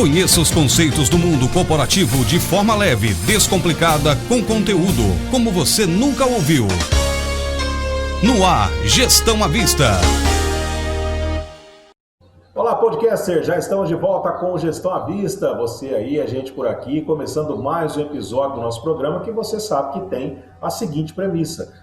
Conheça os conceitos do mundo corporativo de forma leve, descomplicada, com conteúdo, como você nunca ouviu. No ar, Gestão à Vista. Olá, podcaster, já estamos de volta com Gestão à Vista. Você aí, a gente por aqui, começando mais um episódio do nosso programa que você sabe que tem a seguinte premissa: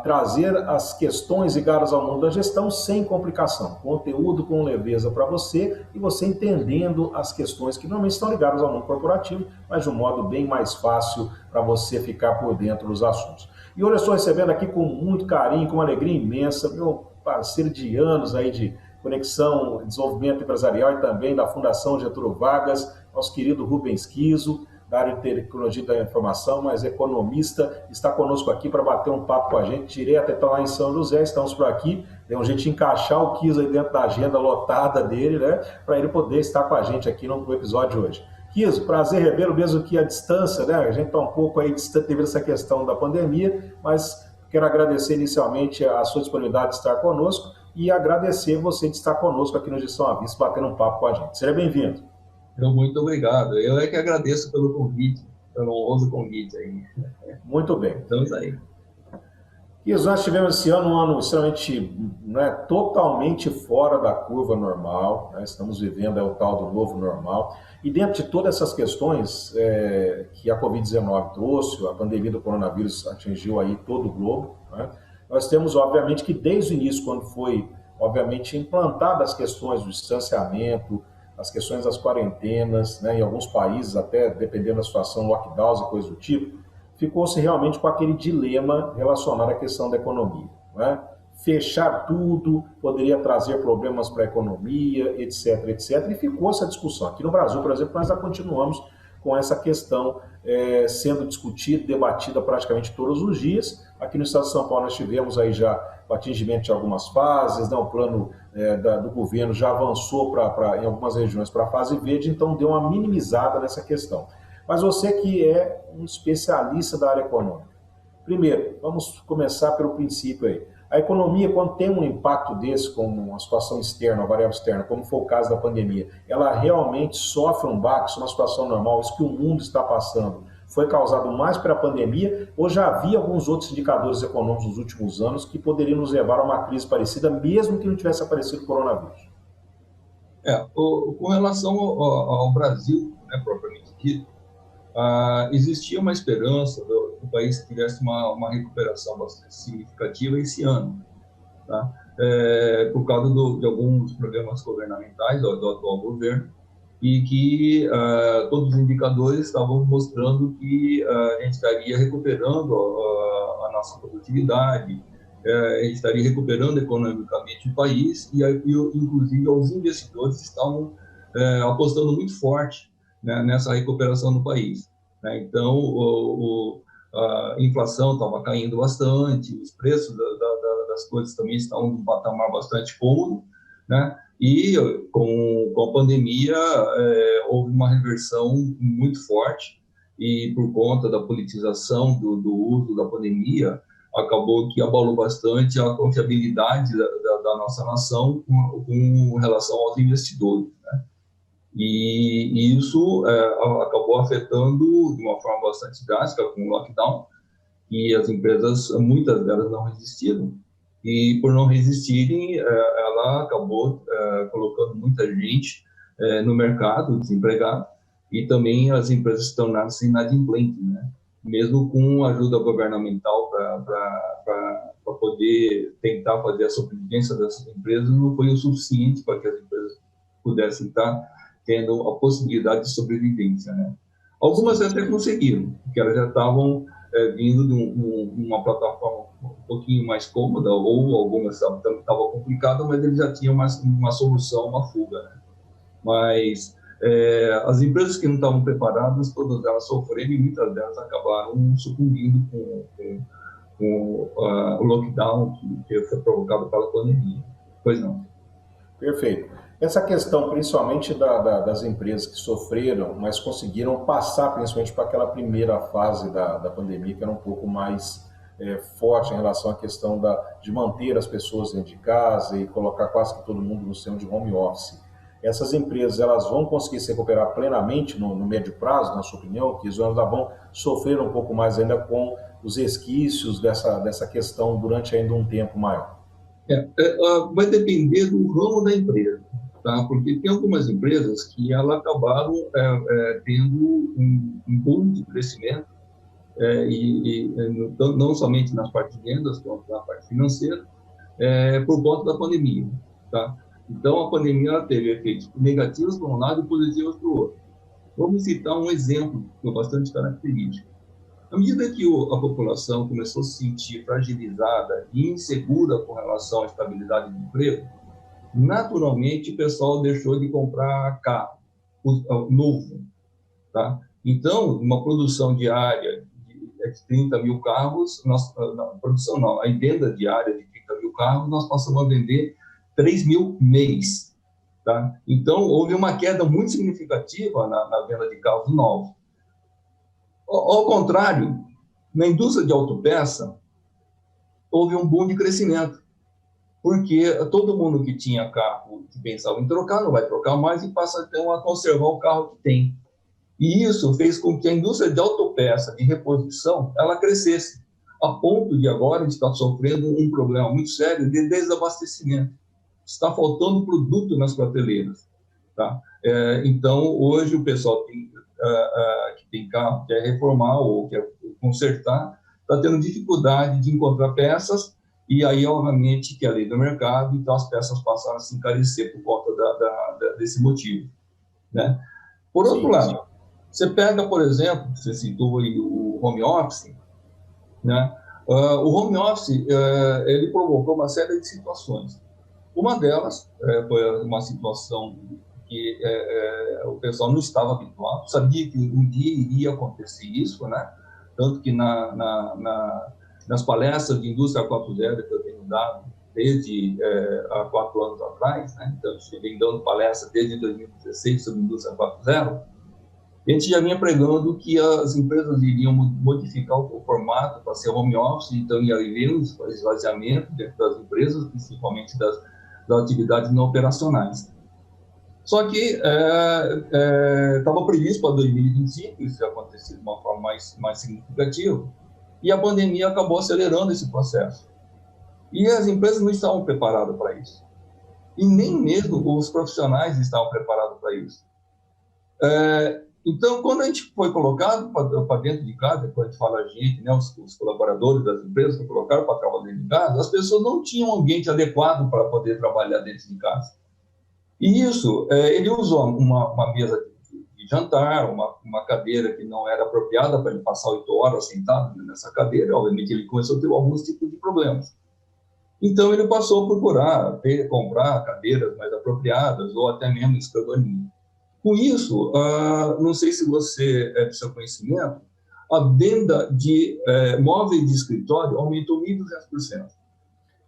trazer as questões ligadas ao mundo da gestão sem complicação, conteúdo com leveza para você e você entendendo as questões que normalmente estão ligadas ao mundo corporativo, mas de um modo bem mais fácil para você ficar por dentro dos assuntos. E hoje eu estou recebendo aqui com muito carinho, com uma alegria imensa, meu parceiro de anos aí de Conexão, Desenvolvimento Empresarial e também da Fundação Getúlio Vargas, nosso querido Rubens Kiso, da área de Tecnologia da Informação, mas economista, está conosco aqui para bater um papo com a gente, direto até lá em São José. Estamos por aqui, tem um jeito de encaixar o Kiso aí dentro da agenda lotada dele, né, para ele poder estar com a gente aqui no episódio de hoje. Kiso, prazer revê-lo, mesmo que à distância, né, a gente está um pouco aí distante devido a essa questão da pandemia, mas quero agradecer inicialmente a sua disponibilidade de estar conosco e agradecer você de estar conosco aqui no Gestão à Vista, batendo um papo com a gente. Seja bem-vindo. Então, muito obrigado. Eu é que agradeço pelo convite, pelo honroso convite aí. Muito bem. Estamos aí. E nós tivemos esse ano um ano extremamente, totalmente fora da curva normal, né? Estamos vivendo o tal do novo normal. E dentro de todas essas questões que a Covid-19 trouxe, a pandemia do coronavírus atingiu aí todo o globo, né? Nós temos, obviamente, que desde o início, quando foi, obviamente, implantadas as questões do distanciamento, as questões das quarentenas, né, em alguns países, até dependendo da situação, lockdowns e coisas do tipo, ficou-se realmente com aquele dilema relacionado à questão da economia, né? Fechar tudo poderia trazer problemas para a economia, etc, etc, e ficou essa discussão. Aqui no Brasil, por exemplo, nós já continuamos com essa questão sendo discutida, debatida praticamente todos os dias. Aqui no estado de São Paulo nós tivemos aí já o atingimento de algumas fases, né? O plano do governo já avançou em algumas regiões para a fase verde, então deu uma minimizada nessa questão. Mas você que é um especialista da área econômica, primeiro, vamos começar pelo princípio aí. A economia, quando tem um impacto desse, como uma situação externa, uma variável externa, como foi o caso da pandemia, ela realmente sofre um baque, uma situação normal, isso que o mundo está passando, foi causado mais pela pandemia, ou já havia alguns outros indicadores econômicos nos últimos anos que poderiam nos levar a uma crise parecida, mesmo que não tivesse aparecido o coronavírus? Com relação ao Brasil, né, propriamente dito, existia uma esperança do país que tivesse uma recuperação bastante significativa esse ano, tá? Por causa de alguns programas governamentais do atual governo, e que todos os indicadores estavam mostrando que a gente estaria recuperando a nossa produtividade, a gente estaria recuperando economicamente o país, e inclusive os investidores estavam apostando muito forte, né, nessa recuperação do país, né? Então, a inflação estava caindo bastante, os preços das coisas também estavam num patamar bastante cômodo, né? E com a pandemia houve uma reversão muito forte, e por conta da politização do uso da pandemia, acabou que abalou bastante a confiabilidade da nossa nação com relação aos investidores, né? E isso acabou afetando de uma forma bastante drástica com o lockdown, e as empresas, muitas delas não resistiram. E por não resistirem, ela acabou colocando muita gente no mercado, desempregado, e também as empresas tornaram-se inadimplentes, né? Mesmo com ajuda governamental para poder tentar fazer a sobrevivência dessas empresas, não foi o suficiente para que as empresas pudessem estar tendo a possibilidade de sobrevivência, né? Algumas até conseguiram, porque elas já estavam vindo de uma plataforma um pouquinho mais cômoda, ou algumas estavam complicadas, mas eles já tinham uma solução, uma fuga, né? Mas as empresas que não estavam preparadas, todas elas sofreram, e muitas delas acabaram sucumbindo com o lockdown que foi provocado pela pandemia. Pois não. Perfeito. Essa questão, principalmente das empresas que sofreram, mas conseguiram passar principalmente para aquela primeira fase da pandemia, que era um pouco mais forte em relação à questão de manter as pessoas dentro de casa e colocar quase que todo mundo no sistema de home office. essas empresas elas vão conseguir se recuperar plenamente no médio prazo, na sua opinião, que eles ainda vão sofrer um pouco mais ainda com os resquícios dessa questão durante ainda um tempo maior? Vai depender do ramo da empresa, tá? Porque tem algumas empresas que elas acabaram tendo um boom de crescimento, não somente nas partes de vendas, quanto na parte financeira, por conta da pandemia, tá? Então, a pandemia ela teve efeitos negativos para um lado e positivos para o outro. Vamos citar um exemplo que é bastante característico. À medida que a população começou a se sentir fragilizada e insegura com relação à estabilidade do emprego, naturalmente o pessoal deixou de comprar carro novo, tá? Então, uma produção diária de 30 mil carros, a venda diária de 30 mil carros, nós passamos a vender 3 mil mês, tá? Então, houve uma queda muito significativa na venda de carros novos. Ao contrário, na indústria de autopeça, houve um boom de crescimento, porque todo mundo que tinha carro que pensava em trocar, não vai trocar mais e passa então a conservar o carro que tem. E isso fez com que a indústria de autopeça, de reposição, ela crescesse, a ponto de agora a gente está sofrendo um problema muito sério de desabastecimento. Está faltando produto nas prateleiras, tá? Então, hoje o pessoal que tem carro, quer reformar ou quer consertar, está tendo dificuldade de encontrar peças, e aí, obviamente, que é a lei do mercado, então as peças passaram a se encarecer por conta desse motivo, né? Por outro lado, você pega, por exemplo, você citou aí o home office, né? O home office, ele provocou uma série de situações. Uma delas foi uma situação que o pessoal não estava habituado, sabia que um dia iria acontecer isso, né? Tanto que nas palestras de Indústria 4.0 que eu tenho dado desde há 4 anos atrás, né? Então, eu venho dando palestra desde 2016 sobre Indústria 4.0, a gente já vinha pregando que as empresas iriam modificar o formato para ser home office, então ia haver um esvaziamento dentro das empresas, principalmente das atividades não operacionais. Só que estava previsto para 2025, isso ia acontecer de uma forma mais significativa, e a pandemia acabou acelerando esse processo. E as empresas não estavam preparadas para isso. E nem mesmo os profissionais estavam preparados para isso. Então, quando a gente foi colocado para dentro de casa, quando a gente fala a gente, né, os colaboradores das empresas que colocaram para trabalhar dentro de casa, as pessoas não tinham um ambiente adequado para poder trabalhar dentro de casa. E isso, ele usou uma mesa de jantar, uma cadeira que não era apropriada para ele passar 8 horas sentado nessa cadeira. Obviamente, ele começou a ter alguns tipos de problemas. Então, ele passou a procurar comprar cadeiras mais apropriadas ou até mesmo escrivaninha. Com isso, não sei se você é do seu conhecimento, a venda de móveis de escritório aumentou 1.200%.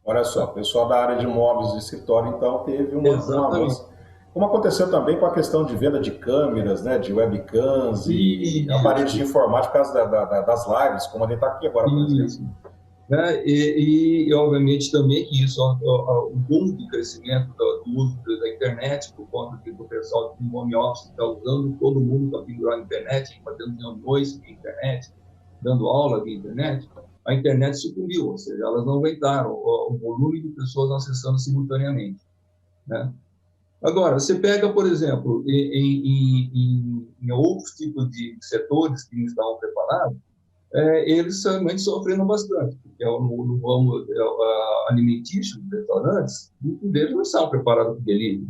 Olha só, o pessoal da área de móveis de escritório, então, teve um avanço. Como aconteceu também com a questão de venda de câmeras, né, de webcams e aparelhos de informática por causa das lives, como a gente está aqui agora, por exemplo. E, obviamente, também que isso, o boom de crescimento do uso da internet, por conta do pessoal do home office está usando, todo mundo para pendurar na internet, fazendo reuniões via internet, dando aula via internet, a internet sucumbiu, ou seja, elas não aguentaram o volume de pessoas acessando simultaneamente, né? Agora, você pega, por exemplo, em outros tipos de setores que não estavam preparados, eles realmente sofreram bastante, porque no ramo alimentício, dos restaurantes, muitos deles não estavam preparados para o delivery,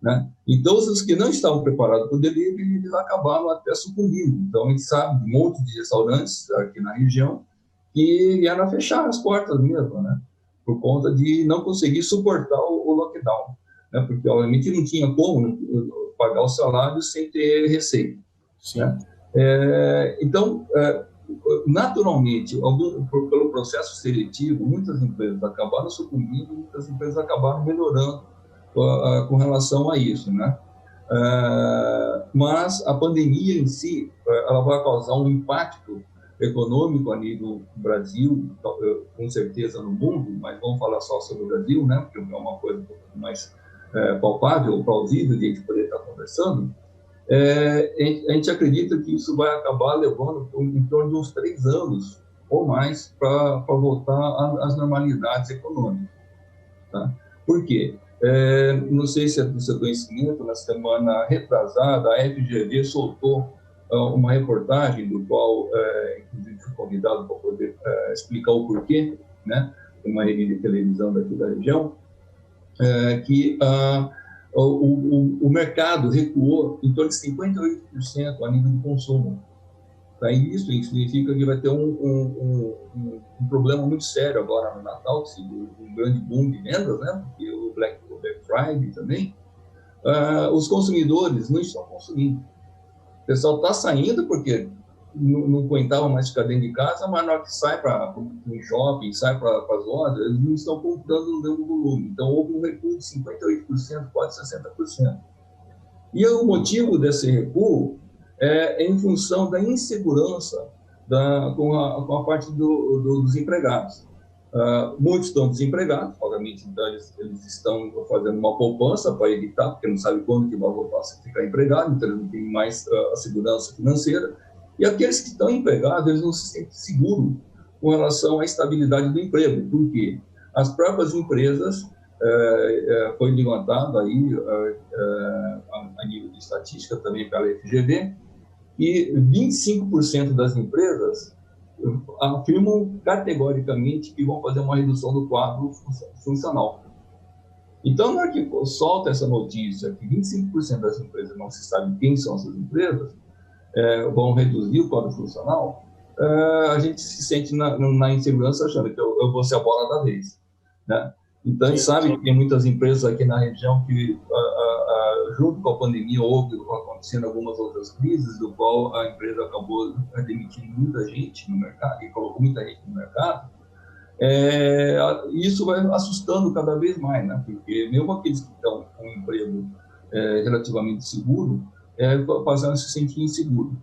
né? Então, os que não estavam preparados para o delivery, eles acabaram até sucumbindo. Então, a gente sabe de um monte de restaurantes aqui na região que vieram a fechar as portas mesmo, né? Por conta de não conseguir suportar o lockdown, né? Porque, obviamente, não tinha como pagar o salário sem ter receita. Sim. Né? Então, naturalmente, pelo processo seletivo, muitas empresas acabaram sucumbindo, muitas empresas acabaram melhorando com relação a isso, né? Mas a pandemia em si, ela vai causar um impacto econômico a nível do Brasil, com certeza no mundo, mas vamos falar só sobre o Brasil, né? Porque é uma coisa um pouco mais palpável, plausível de a gente poder estar conversando, a gente acredita que isso vai acabar levando em torno de uns 3 anos ou mais para voltar às normalidades econômicas. Tá? Por quê? Não sei se é do seu conhecimento, na semana retrasada, a FGV soltou uma reportagem, do qual, inclusive, fui convidado para poder explicar o porquê, né? Uma rede de televisão daqui da região, que o mercado recuou em torno de 58% a nível de consumo. Tá? Isso significa que vai ter um problema muito sério agora no Natal, um grande boom de vendas, né? Porque o Black Friday também, os consumidores não estão consumindo. O pessoal está saindo porque não aguentava mais ficar dentro de casa, mas na hora que sai para o shopping, sai para as lojas, eles não estão comprando no mesmo volume. Então, houve um recuo de 58%, quase 60%. E o motivo desse recuo é em função da insegurança com a parte dos empregados. Muitos estão desempregados, obviamente, então eles estão fazendo uma poupança para evitar, porque não sabe quando que vai voltar a ficar empregado, então eles não têm mais a segurança financeira. E aqueles que estão empregados, eles não se sentem seguros com relação à estabilidade do emprego. Por quê? As próprias empresas, foi levantado aí, a nível de estatística também pela FGV, e 25% das empresas afirmam categoricamente que vão fazer uma redução do quadro funcional. Então, na hora que solta essa notícia que 25% das empresas não se sabe quem são essas empresas, vão reduzir o quadro funcional, a gente se sente na insegurança achando que eu vou ser a bola da vez, né? Então, a gente sabe que tem muitas empresas aqui na região que, junto com a pandemia, houve acontecendo algumas outras crises, do qual a empresa acabou demitindo muita gente no mercado, e colocou muita gente no mercado. Isso vai assustando cada vez mais, né? Porque mesmo aqueles que estão com um emprego relativamente seguro, passaram a se sentir inseguros.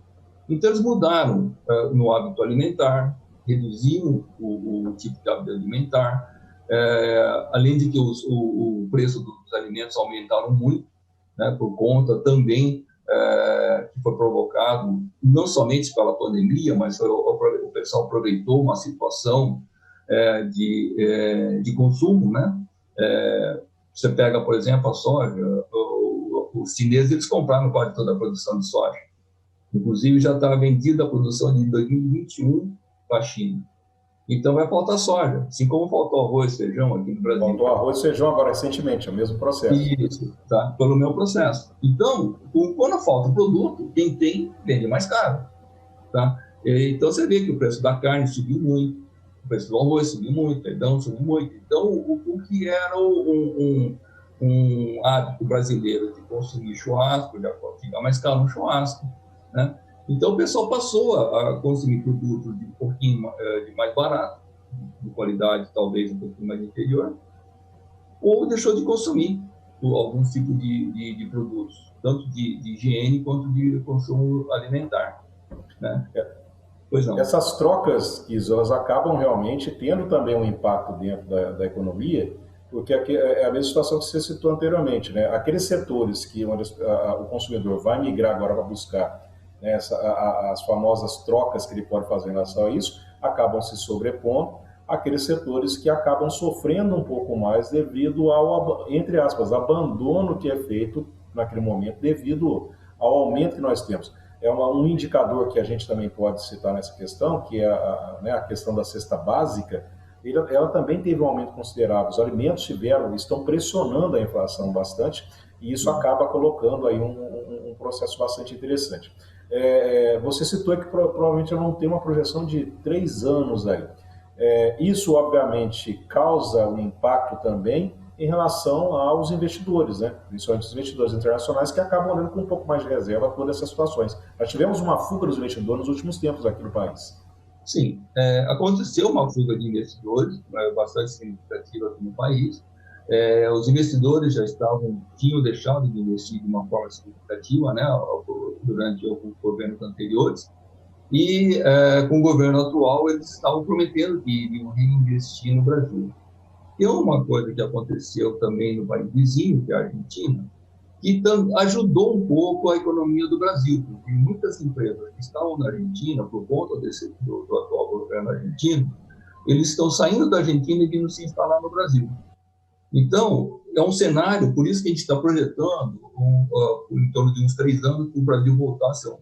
Então, eles mudaram no hábito alimentar, reduziram o tipo de hábito alimentar, além de que o preço dos alimentos aumentaram muito, né, por conta também que foi provocado não somente pela pandemia, mas o pessoal aproveitou uma situação de consumo, né? Você pega, por exemplo, a soja, os chineses eles compraram quase toda a produção de soja. Inclusive, já está vendida a produção de 2021 para a China. Então, vai faltar soja, assim como faltou arroz e feijão aqui no Brasil. Faltou arroz e feijão agora recentemente, é o mesmo processo. Isso, tá? Pelo meu processo. Então, quando falta produto, quem tem, vende mais caro. Tá? Então, você vê que o preço da carne subiu muito, o preço do arroz subiu muito, o feijão subiu muito. Então, o que era um hábito brasileiro de consumir churrasco, já fica mais caro um churrasco, né? Então, o pessoal passou a consumir produtos de um pouquinho de mais barato, de qualidade talvez um pouquinho mais inferior, ou deixou de consumir alguns tipos de produtos, tanto de higiene quanto de consumo alimentar, né? Pois não. Essas trocas, elas acabam realmente tendo também um impacto dentro da economia, porque é a mesma situação que você citou anteriormente, né? Aqueles setores onde o consumidor vai migrar agora para buscar, né, as famosas trocas que ele pode fazer em relação a isso, acabam se sobrepondo àqueles setores que acabam sofrendo um pouco mais devido ao, entre aspas, abandono que é feito naquele momento devido ao aumento que nós temos. Um indicador que a gente também pode citar nessa questão, que é a questão da cesta básica, ela também teve um aumento considerável. Os alimentos estão pressionando a inflação bastante, e isso acaba colocando aí um processo bastante interessante. Você citou que provavelmente não tem uma projeção de 3 anos aí. Isso, obviamente, causa um impacto também em relação aos investidores, né? Principalmente os investidores internacionais, que acabam olhando com um pouco mais de reserva todas essas situações. Nós tivemos uma fuga dos investidores nos últimos tempos aqui no país. Sim, aconteceu uma fuga de investidores bastante significativa aqui no país. Os investidores já tinham deixado de investir de uma forma significativa, né, durante alguns governos anteriores, e com o governo atual eles estavam prometendo que iriam reinvestir no Brasil. Tem uma coisa que aconteceu também no país vizinho, que é a Argentina, que ajudou um pouco a economia do Brasil, porque muitas empresas que estavam na Argentina, por conta do atual governo argentino, eles estão saindo da Argentina e vindo se instalar no Brasil. Então, é um cenário, por isso que a gente está projetando, em torno de uns 3 anos, para o Brasil voltar a ser um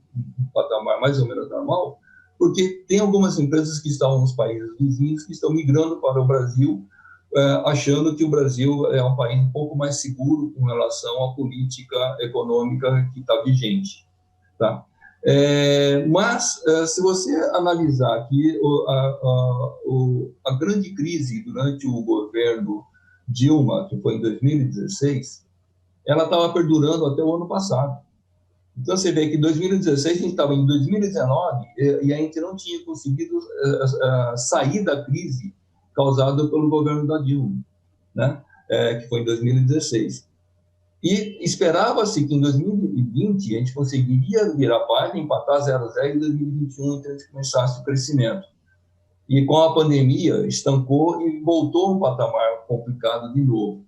patamar mais ou menos normal, porque tem algumas empresas que estavam nos países vizinhos que estão migrando para o Brasil, achando que o Brasil é um país um pouco mais seguro com relação à política econômica que está vigente. Tá? Mas, se você analisar aqui a grande crise durante o governo Dilma, que foi em 2016, ela estava perdurando até o ano passado. Então, você vê que em 2016, a gente estava em 2019 e a gente não tinha conseguido sair da crise causada pelo governo da Dilma, né? Que foi em 2016. E esperava-se que em 2020 a gente conseguiria virar a página, empatar 0 a 0 em 2021, então a gente começasse o crescimento. E com a pandemia, estancou e voltou a um patamar complicado de novo.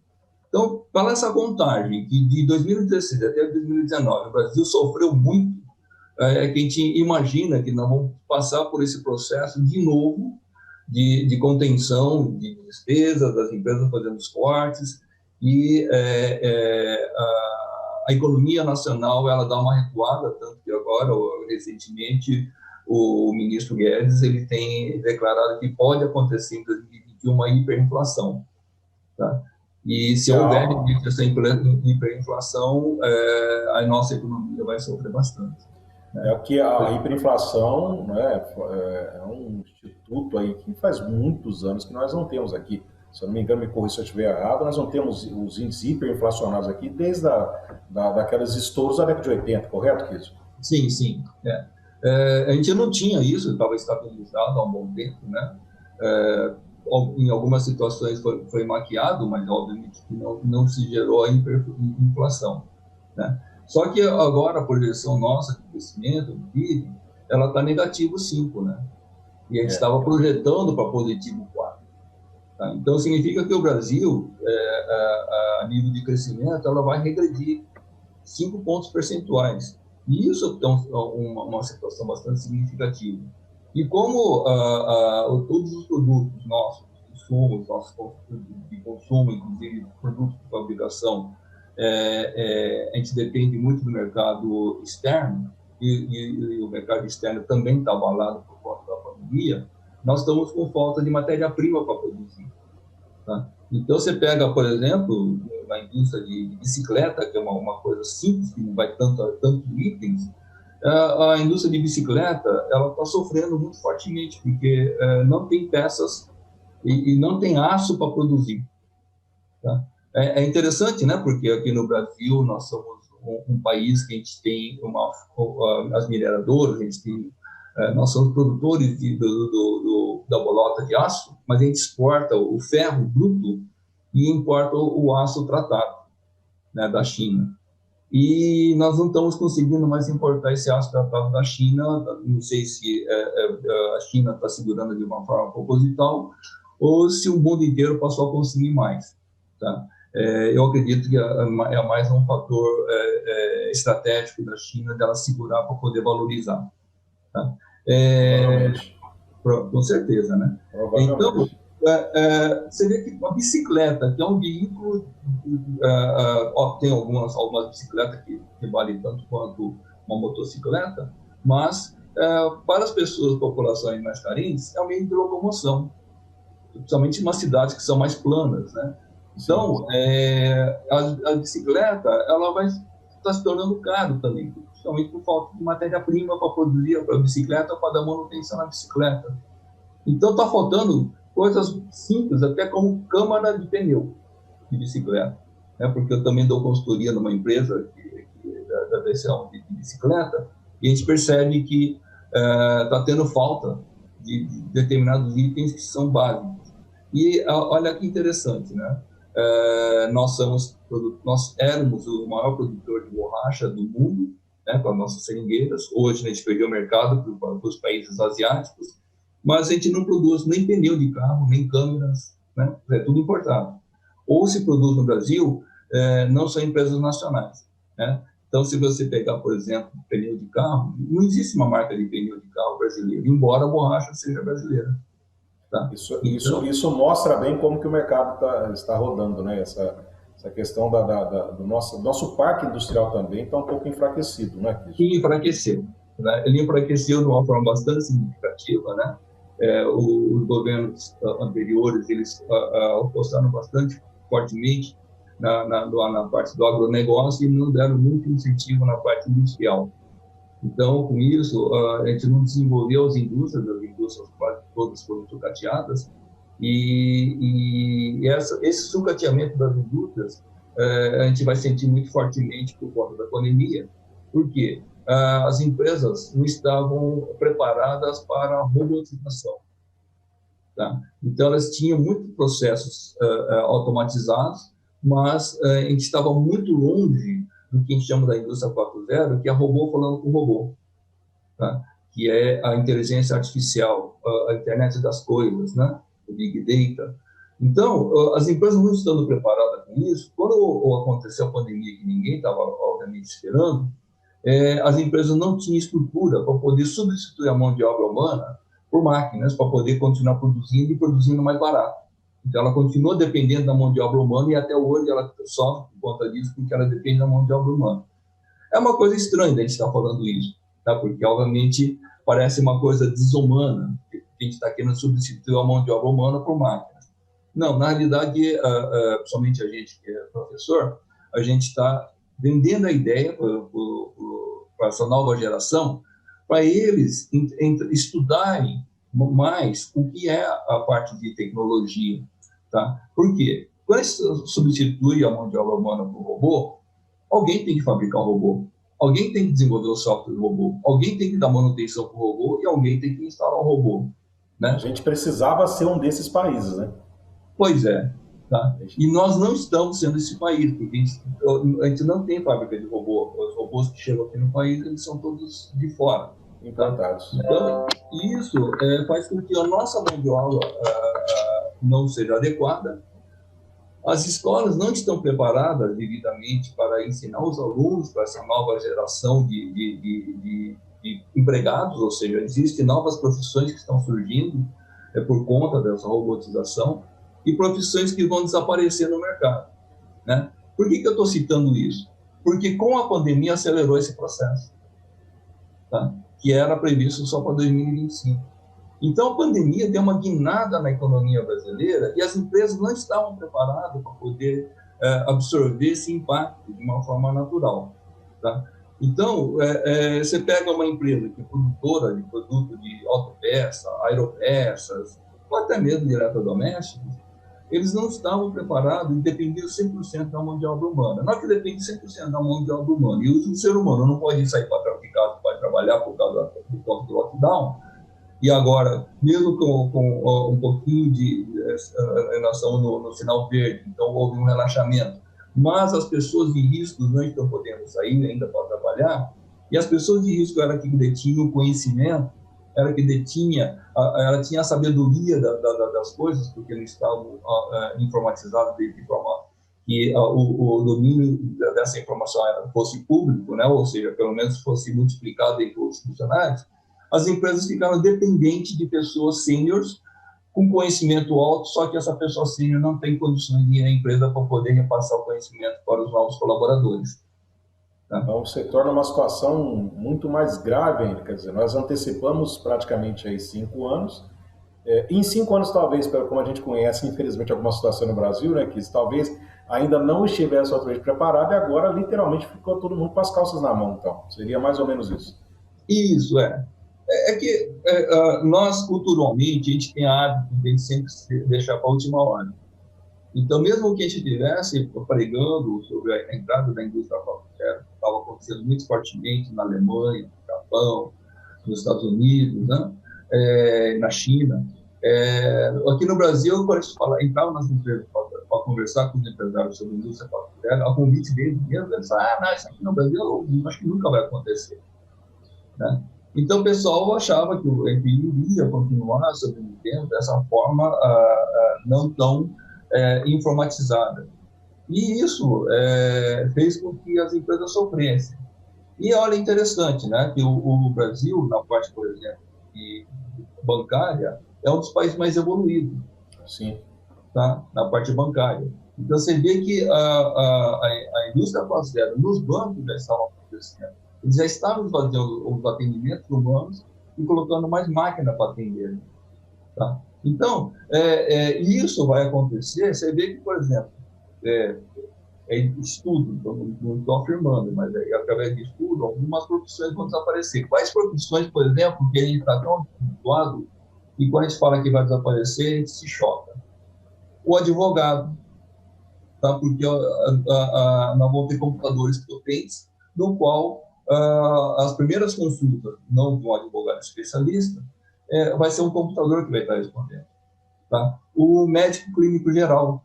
Então, para essa contagem, que de 2016 até 2019 o Brasil sofreu muito, que a gente imagina que nós vamos passar por esse processo de novo, de contenção de despesas, das empresas fazendo os cortes, e a economia nacional ela dá uma recuada, tanto que agora, recentemente, o ministro Guedes ele tem declarado que pode acontecer em 2021 uma hiperinflação. Tá? E se houver essa hiperinflação, a nossa economia vai sofrer bastante. É que a hiperinflação, né, é um instituto aí que faz muitos anos que nós não temos aqui. Se eu não me engano, me corrija se eu estiver errado, nós não temos os índices hiperinflacionários aqui desde daquelas estouros da década de 80, correto, Kiso? Sim, sim. A gente não tinha isso, estava estabilizado há um bom tempo, né? Em algumas situações foi maquiado, mas obviamente não se gerou a hiperinflação, né? Só que agora a projeção nossa de crescimento do PIB, ela está negativo 5, né? E a gente estava projetando para positivo 4. Tá? Então significa que o Brasil, a nível de crescimento, ela vai regredir 5 pontos percentuais. E isso é uma situação bastante significativa. E como todos os produtos nossos, insumos nossos de consumo, inclusive produtos de fabricação, a gente depende muito do mercado externo, e o mercado externo também está abalado por conta da pandemia, nós estamos com falta de matéria-prima para produzir. Tá? Então, você pega, por exemplo, na indústria de bicicleta, que é uma coisa simples, que não vai tanto itens, a indústria de bicicleta ela está sofrendo muito fortemente, porque não tem peças e não tem aço para produzir. Tá? É interessante, né? Porque aqui no Brasil nós somos um país que a gente tem as mineradoras, nós somos produtores da bolota de aço, mas a gente exporta o ferro bruto e importa o aço tratado, né, da China. E nós não estamos conseguindo mais importar esse aço tratado da China. Não sei se a China está segurando de uma forma proposital ou se o mundo inteiro passou a consumir mais. Tá? Eu acredito que é mais um fator estratégico da China dela segurar para poder valorizar. Tá? Com certeza, né? Então, você vê que a bicicleta, que é um veículo, tem algumas bicicletas que valem tanto quanto uma motocicleta, mas para as pessoas, populações mais carentes, é um meio de locomoção, principalmente em umas cidades que são mais planas, né? Então, a bicicleta, ela vai estar se tornando caro também, principalmente por falta de matéria-prima para produzir a bicicleta, para dar manutenção na bicicleta. Então, está faltando coisas simples, até como câmara de pneu de bicicleta, né? Porque eu também dou consultoria numa empresa da versão de bicicleta, e a gente percebe que está tendo falta de determinados itens que são básicos. E olha que interessante, né? Nós éramos o maior produtor de borracha do mundo, né, com as nossas seringueiras. Hoje a gente perdeu o mercado para os países asiáticos, mas a gente não produz nem pneu de carro, nem câmeras, né? É tudo importado. Ou se produz no Brasil, não são empresas nacionais, né? Então, se você pegar, por exemplo, pneu de carro, não existe uma marca de pneu de carro brasileira, embora a borracha seja brasileira. Tá? Isso mostra bem como que o mercado está rodando, né? Essa questão do nosso parque industrial também está um pouco enfraquecido, né? E enfraqueceu. Né? Ele enfraqueceu de uma forma bastante significativa, né? Os governos anteriores, eles apostaram bastante fortemente na parte do agronegócio e não deram muito incentivo na parte industrial. Então, com isso, a gente não desenvolveu as indústrias quase todas foram sucateadas, e esse sucateamento das indústrias a gente vai sentir muito fortemente por conta da pandemia, porque as empresas não estavam preparadas para a robotização. Tá? Então, elas tinham muitos processos automatizados, mas a gente estava muito longe do que a gente chama da indústria 4.0, que é robô falando com robô, tá? Que é a inteligência artificial, a internet das coisas, né? O Big Data. Então, as empresas não estando preparadas com isso, quando aconteceu a pandemia, que ninguém estava, obviamente, esperando, as empresas não tinham estrutura para poder substituir a mão de obra humana por máquinas, para poder continuar produzindo e produzindo mais barato. Então, ela continua dependendo da mão de obra humana e até hoje ela sofre por conta disso, porque ela depende da mão de obra humana. É uma coisa estranha a gente estar falando isso, tá? Porque, obviamente, parece uma coisa desumana, que a gente está querendo substituir a mão de obra humana por máquinas. Não, na realidade, somente a gente que é professor, a gente está vendendo a ideia para essa nova geração, para eles estudarem mais o que é a parte de tecnologia. Tá? Por quê? Quando se substitui a mão de obra humana por robô, alguém tem que fabricar o robô, alguém tem que desenvolver o software do robô, alguém tem que dar manutenção para o robô e alguém tem que instalar o robô. Né? A gente precisava ser um desses países, né? Pois é. Tá? E nós não estamos sendo esse país, porque a gente não tem fábrica de robô. Os robôs que chegam aqui no país, eles são todos de fora. Importados. Então, isso faz com que a nossa mão de obra não seja adequada. As escolas não estão preparadas devidamente para ensinar os alunos para essa nova geração de empregados, ou seja, existem novas profissões que estão surgindo por conta dessa robotização e profissões que vão desaparecer no mercado. Né? Por que eu estou citando isso? Porque com a pandemia acelerou esse processo. Tá? Que era previsto só para 2025. Então, a pandemia deu uma guinada na economia brasileira e as empresas não estavam preparadas para poder absorver esse impacto de uma forma natural. Tá? Então, você pega uma empresa que é produtora de produto de autopeça, aeropeças, ou até mesmo de eletrodomésticos, eles não estavam preparados e dependiam 100% da mão de obra humana. Não é que depende 100% da mão de obra humana. E o ser humano não pode sair para trabalhar por conta do lockdown. E agora, mesmo com um pouquinho de relação no sinal verde, então houve um relaxamento. Mas as pessoas de risco não estão podendo sair ainda para trabalhar. E as pessoas de risco eram que detinham o conhecimento, ela tinha a sabedoria das coisas, porque eles estavam informatizados de forma que o domínio dessa informação fosse público, né? Ou seja, pelo menos fosse multiplicado entre os funcionários. As empresas ficaram dependentes de pessoas sêniores com conhecimento alto, só que essa pessoa sênior não tem condições de ir à empresa para poder repassar o conhecimento para os novos colaboradores. Então, se torna uma situação muito mais grave ainda, quer dizer, nós antecipamos praticamente aí 5 anos, em 5 anos talvez, como a gente conhece, infelizmente, alguma situação no Brasil, né, que talvez ainda não estivesse totalmente preparado e agora literalmente ficou todo mundo com as calças na mão, então, seria mais ou menos isso. Isso, que nós, culturalmente, a gente tem a hábito de sempre deixar para a última hora. Então, mesmo que a gente estivesse pregando sobre a entrada da indústria 4.0, estava acontecendo muito fortemente na Alemanha, no Japão, nos Estados Unidos, né? Na China. Aqui no Brasil, quando a gente entrava nas empresas para conversar com os empresários sobre a indústria 4.0, a convite deles mesmo, eles falavam, não, isso aqui no Brasil eu acho que nunca vai acontecer. Né? Então, o pessoal achava que o EPI iria continuar sobrevivendo dessa forma não tão informatizada. E isso fez com que as empresas sofressem. E olha, interessante, né, que o Brasil, na parte, por exemplo, bancária, é um dos países mais evoluídos. Sim. Tá? Na parte bancária. Então, você vê que a indústria 4.0 nos bancos já estava acontecendo. Eles já estavam fazendo os atendimentos humanos e colocando mais máquina para atender. Tá? Então, isso vai acontecer. Você vê que, por exemplo, estudo, não estou afirmando, mas através de estudo, algumas profissões vão desaparecer. Quais profissões, por exemplo, que a gente está tão habituado e quando a gente fala que vai desaparecer, a gente se choca? O advogado, tá? Porque nós vamos ter computadores potentes, no qual as primeiras consultas, não de um advogado especialista, vai ser um computador que vai estar respondendo. Tá? O médico clínico geral,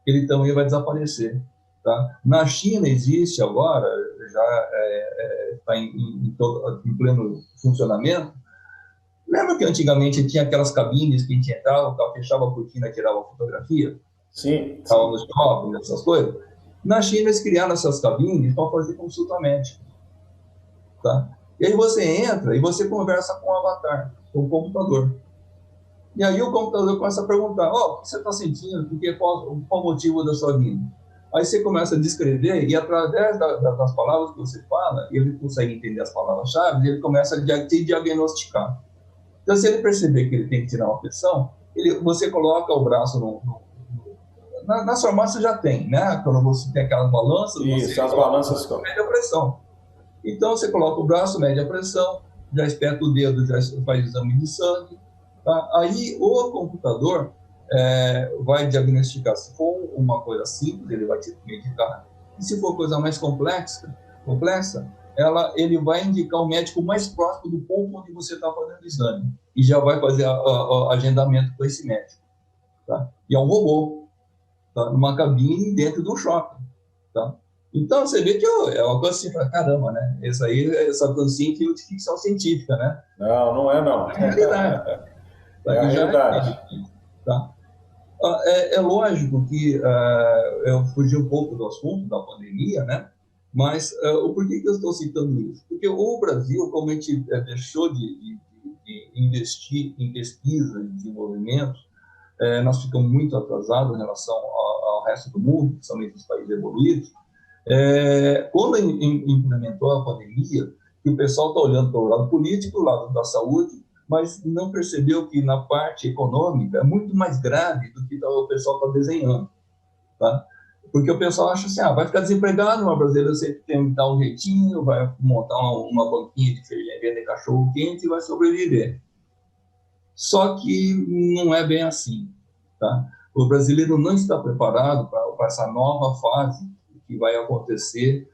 ele também vai desaparecer. Tá? Na China existe agora, já está em pleno funcionamento. Lembra que antigamente tinha aquelas cabines que a gente entrava, fechava a cortina e tirava a fotografia? Sim. Estava no shopping, essas coisas. Na China, eles criaram essas cabines para fazer consulta médica. Tá? E aí você entra e você conversa com o avatar, com o computador. E aí o computador começa a perguntar, o que você está sentindo? Qual o motivo da sua vida? Aí você começa a descrever e através das palavras que você fala, ele consegue entender as palavras-chave e ele começa a te diagnosticar. Então, se ele perceber que ele tem que tirar uma pressão, você coloca o braço nas farmácias já tem, né? Quando você tem aquelas balanças, isso, as balanças mede a pressão. Então, você coloca o braço, mede a pressão, já espeta o dedo, já faz exame de sangue. Tá? Aí, o computador vai diagnosticar. Se for uma coisa simples, ele vai te medicar. E se for coisa mais complexa, ele vai indicar o médico mais próximo do ponto onde você está fazendo o exame. E já vai fazer o agendamento com esse médico. Tá? E é um robô, tá? Numa cabine dentro de um shopping. Tá? Então, você vê que é uma coisa assim, caramba, né? Essa coisinha de ficção científica, né? Não é, não. É realidade. É a realidade. Tá? É lógico que eu fugi um pouco do assunto da pandemia, né? Mas o porquê que eu estou citando isso? Porque o Brasil, como a gente deixou de investir em pesquisa e desenvolvimento, nós ficamos muito atrasados em relação ao resto do mundo, principalmente os países evoluídos. Quando implementou a pandemia, que o pessoal está olhando para o lado político, o lado da saúde, mas não percebeu que na parte econômica é muito mais grave do que o pessoal está desenhando. Tá? Porque o pessoal acha assim, vai ficar desempregado, uma brasileira sempre tem que dar um jeitinho, vai montar uma banquinha de feijão, vender cachorro quente e vai sobreviver. Só que não é bem assim. Tá? O brasileiro não está preparado para essa nova fase que vai acontecer,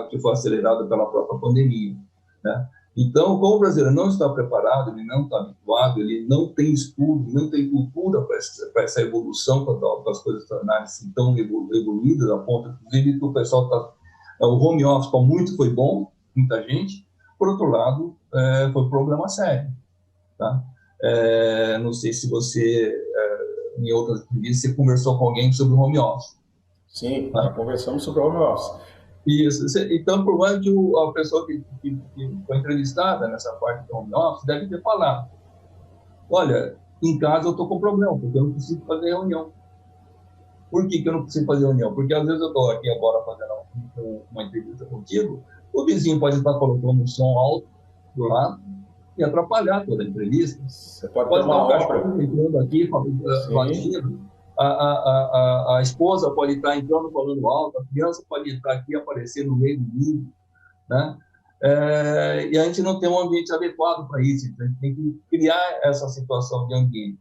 que foi acelerada pela própria pandemia. Né? Então, como o brasileiro não está preparado, ele não está habituado, ele não tem estudo, não tem cultura para essa evolução, para as coisas tornarem-se tão evoluídas, a ponto, inclusive, que o pessoal está... O home office, para muito, foi bom, muita gente. Por outro lado, foi um problema sério. Tá? Não sei se você, em outras entrevistas, você conversou com alguém sobre o home office. Sim, tá? Conversamos sobre o home office. Isso. Então, provavelmente, a pessoa que foi entrevistada nessa parte do home office deve ter falado, olha, em casa eu estou com problema, porque eu não preciso fazer reunião. Por que eu não preciso fazer reunião? Porque às vezes eu estou aqui agora fazendo uma entrevista contigo, o vizinho pode estar colocando um som alto do lado e atrapalhar toda a entrevista. Você pode ter uma obra entrando aqui, latindo. A esposa pode estar entrando falando alto, a criança pode estar aqui aparecendo no meio do mundo, né? E a gente não tem um ambiente adequado para isso, então a gente tem que criar essa situação de ambiente.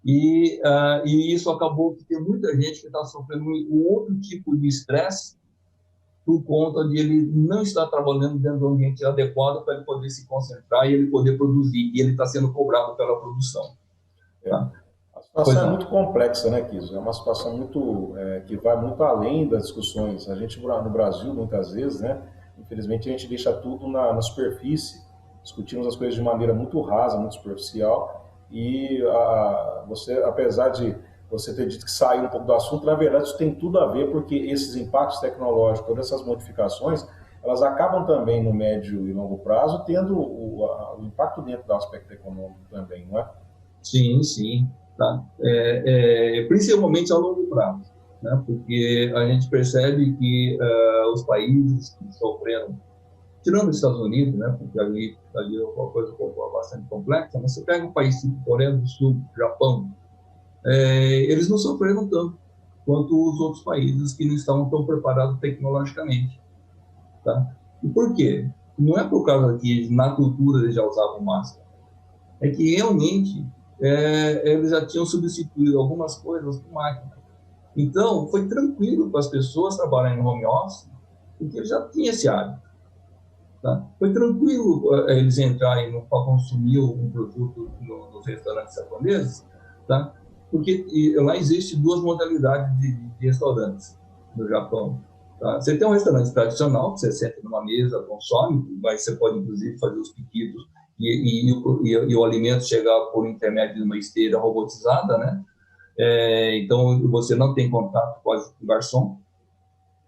E isso acabou que tem muita gente que está sofrendo um outro tipo de estresse por conta de ele não estar trabalhando dentro do ambiente adequado para ele poder se concentrar e ele poder produzir, e ele está sendo cobrado pela produção. Tá? A situação é muito complexa, né, Kiso? É uma situação muito que vai muito além das discussões. A gente, no Brasil, muitas vezes, né, infelizmente, a gente deixa tudo na superfície, discutimos as coisas de maneira muito rasa, muito superficial, e você, apesar de você ter dito que saiu um pouco do assunto, na verdade isso tem tudo a ver, porque esses impactos tecnológicos, todas essas modificações, elas acabam também no médio e longo prazo tendo o impacto dentro do aspecto econômico também, não é? Sim, sim. Tá? Principalmente a longo prazo, né? Porque a gente percebe que os países que sofreram, tirando os Estados Unidos, né? Porque ali é uma coisa bastante complexa, mas você pega um país tipo Coreia do Sul, Japão, eles não sofreram tanto quanto os outros países que não estavam tão preparados tecnologicamente. Tá? E por quê? Não é por causa que na cultura eles já usavam máscara, é que realmente eles já tinham substituído algumas coisas por máquina. Então, foi tranquilo para as pessoas trabalharem no home office, porque eles já tinham esse hábito. Tá? Foi tranquilo eles entrarem para consumir um produto nos restaurantes japoneses, tá? Porque lá existem duas modalidades de restaurantes no Japão. Tá? Você tem um restaurante tradicional, que você senta numa mesa, consome, mas você pode, inclusive, fazer os pedidos e o alimento chegar por intermédio de uma esteira robotizada, né? Então, você não tem contato quase com o garçom,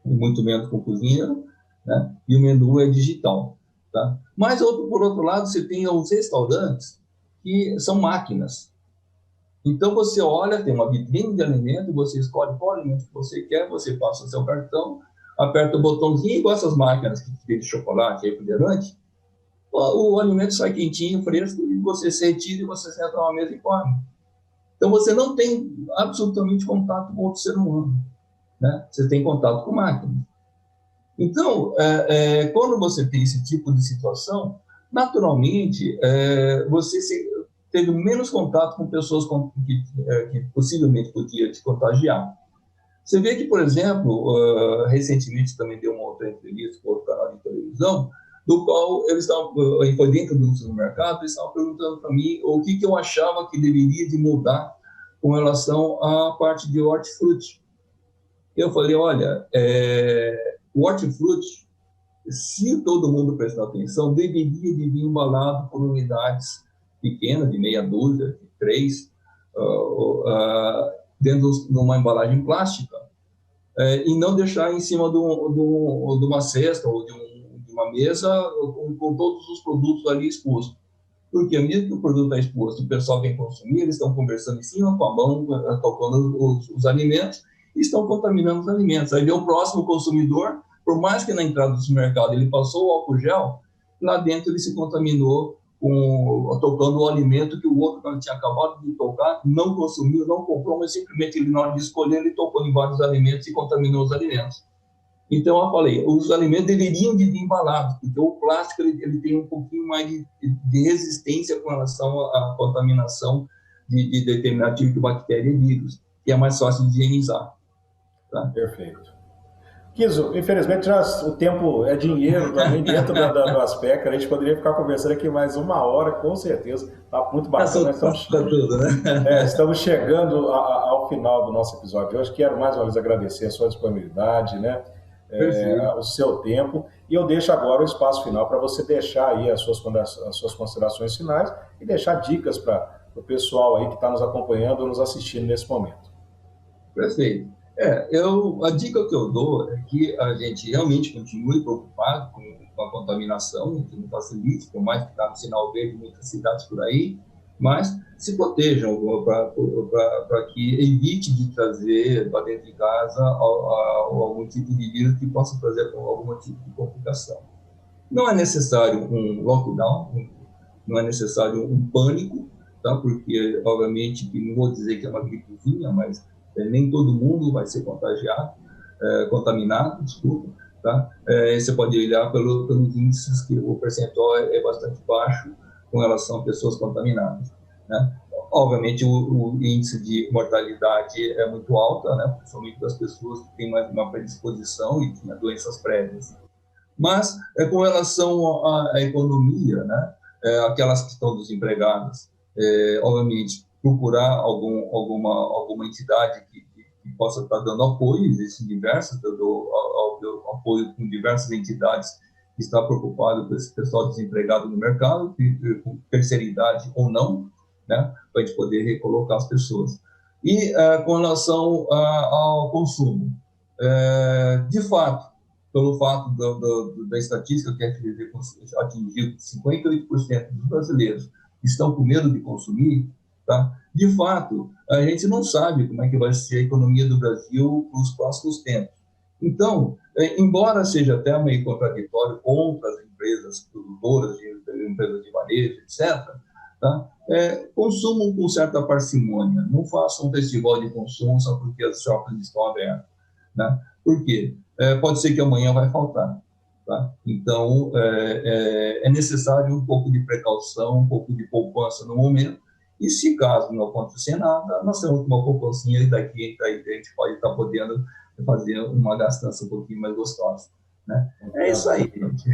muito menos com o cozinheiro, né? E o menu é digital. Tá? Mas, por outro lado, você tem os restaurantes que são máquinas. Então, você olha, tem uma vitrine de alimento, você escolhe qual alimento que você quer, você passa o seu cartão, aperta o botãozinho, igual essas máquinas que tem de chocolate, refrigerante, o alimento sai quentinho, fresco, e você se retira e você senta na mesa e come. Então, você não tem absolutamente contato com outro ser humano, né? Você tem contato com máquina. Então, quando você tem esse tipo de situação, naturalmente, você teve menos contato com pessoas que possivelmente podiam te contagiar. Você vê que, por exemplo, recentemente também deu uma outra entrevista com outro canal de televisão, do qual eles estavam, foi dentro do supermercado, eles estavam perguntando para mim o que eu achava que deveria de mudar com relação à parte de hortifruti. Eu falei, olha, o hortifruti, se todo mundo prestar atenção, deveria de vir embalado por unidades pequenas, de meia dúzia, de 3, dentro de uma embalagem plástica, e não deixar em cima de uma cesta ou de uma mesa com todos os produtos ali expostos. Porque mesmo que o produto está exposto, o pessoal vem consumir, eles estão conversando em cima com a mão, tocando os alimentos, e estão contaminando os alimentos. Aí vem o próximo consumidor, por mais que na entrada do supermercado ele passou o álcool gel, lá dentro ele se contaminou tocando o alimento que o outro tinha acabado de tocar, não consumiu, não comprou, mas simplesmente ele, na hora de escolher, ele tocou em vários alimentos e contaminou os alimentos. Então, eu falei, os alimentos deveriam de vir embalados, porque o plástico ele tem um pouquinho mais de resistência com relação à contaminação de determinado tipo de bactéria e vírus, que é mais fácil de higienizar. Tá? Perfeito. Kiso, infelizmente o tempo é dinheiro também dentro do aspecto. A gente poderia ficar conversando aqui mais 1 hora, com certeza. Está muito bacana. Estamos chegando ao final do nosso episódio de hoje. Quero mais uma vez agradecer a sua disponibilidade, né? O seu tempo. E eu deixo agora o espaço final para você deixar aí as suas considerações finais e deixar dicas para o pessoal aí que está nos acompanhando ou nos assistindo nesse momento. Perfeito. A dica que eu dou é que a gente realmente continue preocupado com a contaminação, que não facilite, por mais que está no sinal verde em muitas cidades por aí, mas se protejam para que evite de trazer para dentro de casa algum tipo de vírus que possa trazer algum tipo de complicação. Não é necessário um lockdown, não é necessário um pânico, tá? Porque, obviamente, não vou dizer que é uma gripezinha, mas nem todo mundo vai ser contaminado, desculpa, tá? Você pode olhar pelos índices que o percentual é bastante baixo com relação a pessoas contaminadas, né? Obviamente, o índice de mortalidade é muito alto, né? Principalmente das pessoas que têm mais uma predisposição e tinham doenças prévias. Mas, com relação à economia, né? Aquelas que estão desempregadas, obviamente, procurar alguma entidade que possa estar dando apoio. Existem diversas, apoio com diversas entidades está preocupado com esse pessoal desempregado no mercado, com terceira idade ou não, né, para a gente poder recolocar as pessoas. E com relação ao consumo, de fato, pelo fato da estatística que a FGV atingiu, 58% dos brasileiros estão com medo de consumir, tá? De fato, a gente não sabe como é que vai ser a economia do Brasil nos próximos tempos. Então, embora seja até meio contraditório contra as empresas produtoras, empresas de varejo, etc., tá? Consumam com certa parcimônia, não façam um festival de consumo só porque as shoppings estão abertas, né? Por quê? Pode ser que amanhã vai faltar, tá? Então, é necessário um pouco de precaução, um pouco de poupança no momento, e se caso não acontecer nada, nós temos uma poupancinha e daqui a gente pode estar podendo fazer uma gastança um pouquinho mais gostosa, né? É isso aí, gente.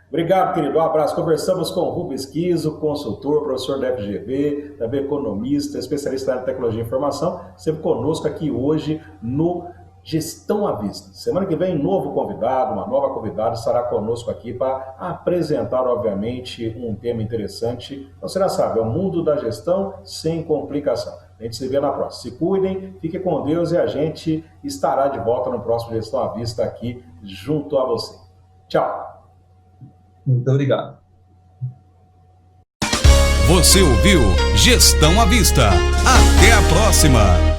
Obrigado, querido. Um abraço. Conversamos com o Rubens Kiso, consultor, professor da FGV, também economista, especialista na tecnologia e informação, sempre conosco aqui hoje no Gestão à Vista. Semana que vem, novo convidado, uma nova convidada estará conosco aqui para apresentar, obviamente, um tema interessante. Você já sabe, é o mundo da gestão sem complicação. A gente se vê na próxima. Se cuidem, fiquem com Deus e a gente estará de volta no próximo Gestão à Vista aqui junto a você. Tchau. Muito obrigado. Você ouviu Gestão à Vista. Até a próxima!